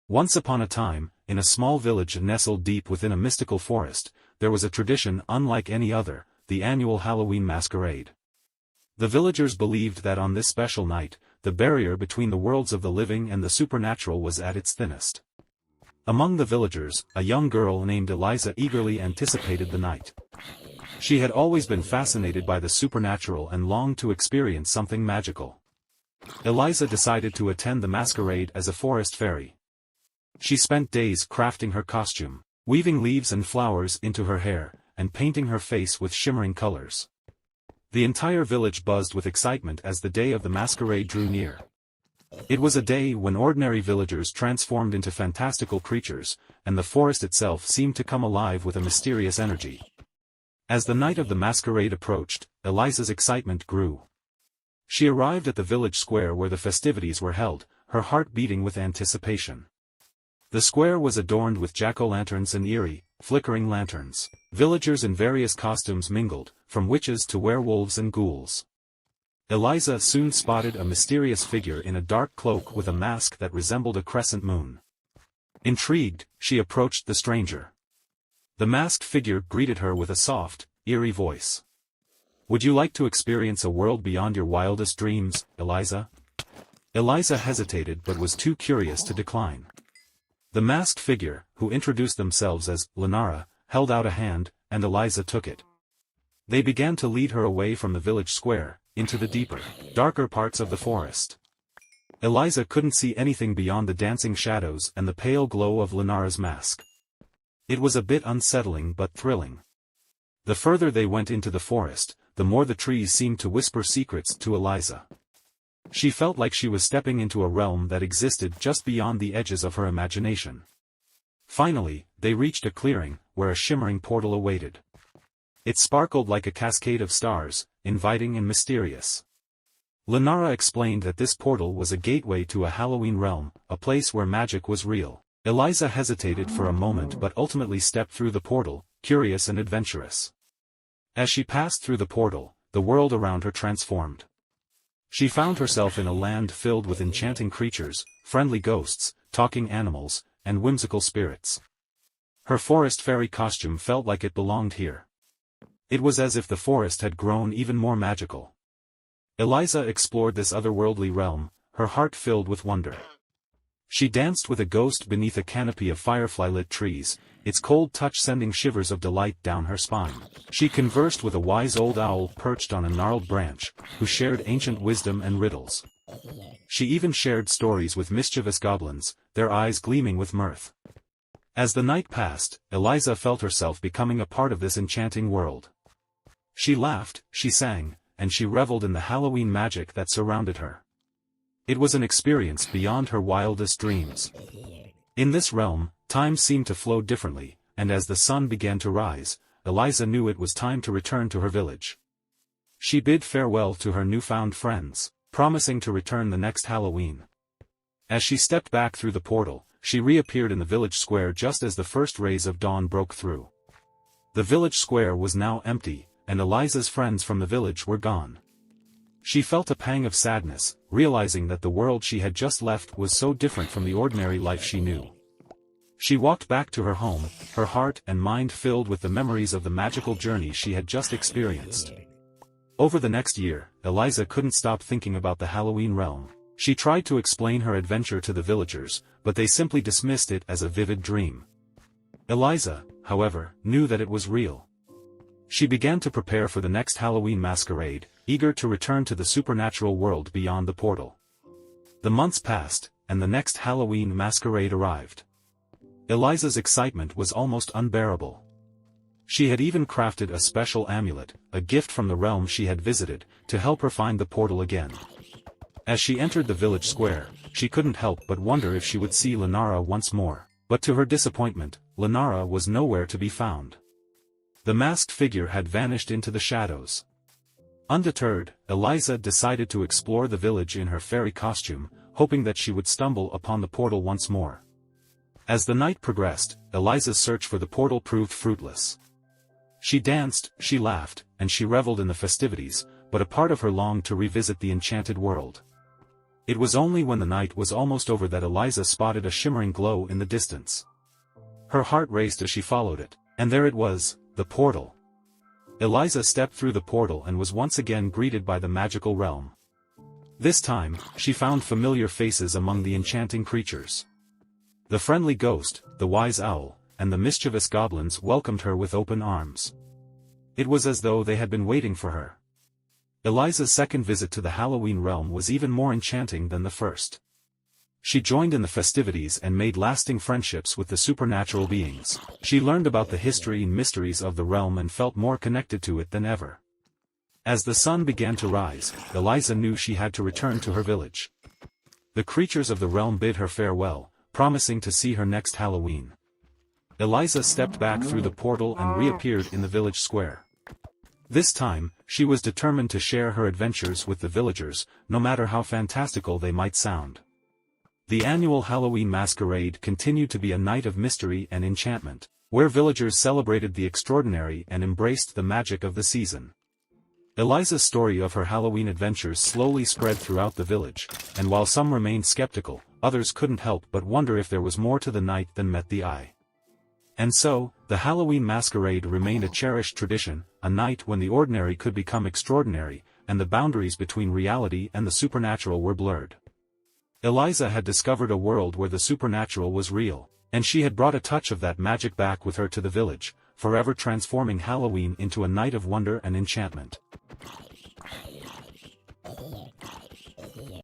Once upon a time, in a small village nestled deep within a mystical forest, there was a tradition unlike any other, the annual Halloween Masquerade. The villagers believed that on this special night, the barrier between the worlds of the living and the supernatural was at its thinnest. Among the villagers, a young girl named Eliza eagerly anticipated the night. She had always been fascinated by the supernatural and longed to experience something magical. Eliza decided to attend the masquerade as a forest fairy. She spent days crafting her costume, weaving leaves and flowers into her hair, and painting her face with shimmering colors. The entire village buzzed with excitement as the day of the masquerade drew near. It was a day when ordinary villagers transformed into fantastical creatures, and the forest itself seemed to come alive with a mysterious energy. As the night of the masquerade approached, Eliza's excitement grew. She arrived at the village square where the festivities were held, her heart beating with anticipation. The square was adorned with jack-o'-lanterns and eerie, flickering lanterns. Villagers in various costumes mingled, from witches to werewolves and ghouls. Eliza soon spotted a mysterious figure in a dark cloak with a mask that resembled a crescent moon. Intrigued, she approached the stranger. The masked figure greeted her with a soft, eerie voice. "Would you like to experience a world beyond your wildest dreams, Eliza?" Eliza hesitated but was too curious to decline. The masked figure, who introduced themselves as Lenara, held out a hand, and Eliza took it. They began to lead her away from the village square, into the deeper, darker parts of the forest. Eliza couldn't see anything beyond the dancing shadows and the pale glow of Lenara's mask. It was a bit unsettling but thrilling. The further they went into the forest, the more the trees seemed to whisper secrets to Eliza. She felt like she was stepping into a realm that existed just beyond the edges of her imagination. Finally, they reached a clearing, where a shimmering portal awaited. It sparkled like a cascade of stars, inviting and mysterious. Lenara explained that this portal was a gateway to a Halloween realm, a place where magic was real. Eliza hesitated for a moment but ultimately stepped through the portal, curious and adventurous. As she passed through the portal, the world around her transformed. She found herself in a land filled with enchanting creatures, friendly ghosts, talking animals, and whimsical spirits. Her forest fairy costume felt like it belonged here. It was as if the forest had grown even more magical. Eliza explored this otherworldly realm, her heart filled with wonder. She danced with a ghost beneath a canopy of firefly-lit trees, its cold touch sending shivers of delight down her spine. She conversed with a wise old owl perched on a gnarled branch, who shared ancient wisdom and riddles. She even shared stories with mischievous goblins, their eyes gleaming with mirth. As the night passed, Eliza felt herself becoming a part of this enchanting world. She laughed, she sang, and she reveled in the Halloween magic that surrounded her. It was an experience beyond her wildest dreams. In this realm, time seemed to flow differently, and as the sun began to rise, Eliza knew it was time to return to her village. She bid farewell to her newfound friends, promising to return the next Halloween. As she stepped back through the portal, she reappeared in the village square just as the first rays of dawn broke through. The village square was now empty, and Eliza's friends from the village were gone. She felt a pang of sadness, realizing that the world she had just left was so different from the ordinary life she knew. She walked back to her home, her heart and mind filled with the memories of the magical journey she had just experienced. Over the next year, Eliza couldn't stop thinking about the Halloween realm. She tried to explain her adventure to the villagers, but they simply dismissed it as a vivid dream. Eliza, however, knew that it was real. She began to prepare for the next Halloween masquerade, eager to return to the supernatural world beyond the portal. The months passed, and the next Halloween masquerade arrived. Eliza's excitement was almost unbearable. She had even crafted a special amulet, a gift from the realm she had visited, to help her find the portal again. As she entered the village square, she couldn't help but wonder if she would see Lenara once more, but to her disappointment, Lenara was nowhere to be found. The masked figure had vanished into the shadows. Undeterred, Eliza decided to explore the village in her fairy costume, hoping that she would stumble upon the portal once more. As the night progressed, Eliza's search for the portal proved fruitless. She danced, she laughed, and she reveled in the festivities, but a part of her longed to revisit the enchanted world. It was only when the night was almost over that Eliza spotted a shimmering glow in the distance. Her heart raced as she followed it, and there it was, the portal. Eliza stepped through the portal and was once again greeted by the magical realm. This time, she found familiar faces among the enchanting creatures. The friendly ghost, the wise owl, and the mischievous goblins welcomed her with open arms. It was as though they had been waiting for her. Eliza's second visit to the Halloween realm was even more enchanting than the first. She joined in the festivities and made lasting friendships with the supernatural beings. She learned about the history and mysteries of the realm and felt more connected to it than ever. As the sun began to rise, Eliza knew she had to return to her village. The creatures of the realm bid her farewell, promising to see her next Halloween. Eliza stepped back through the portal and reappeared in the village square. This time, she was determined to share her adventures with the villagers, no matter how fantastical they might sound. The annual Halloween Masquerade continued to be a night of mystery and enchantment, where villagers celebrated the extraordinary and embraced the magic of the season. Eliza's story of her Halloween adventures slowly spread throughout the village, and while some remained skeptical, others couldn't help but wonder if there was more to the night than met the eye. And so, the Halloween Masquerade remained a cherished tradition, a night when the ordinary could become extraordinary, and the boundaries between reality and the supernatural were blurred. Eliza had discovered a world where the supernatural was real, and she had brought a touch of that magic back with her to the village, forever transforming Halloween into a night of wonder and enchantment.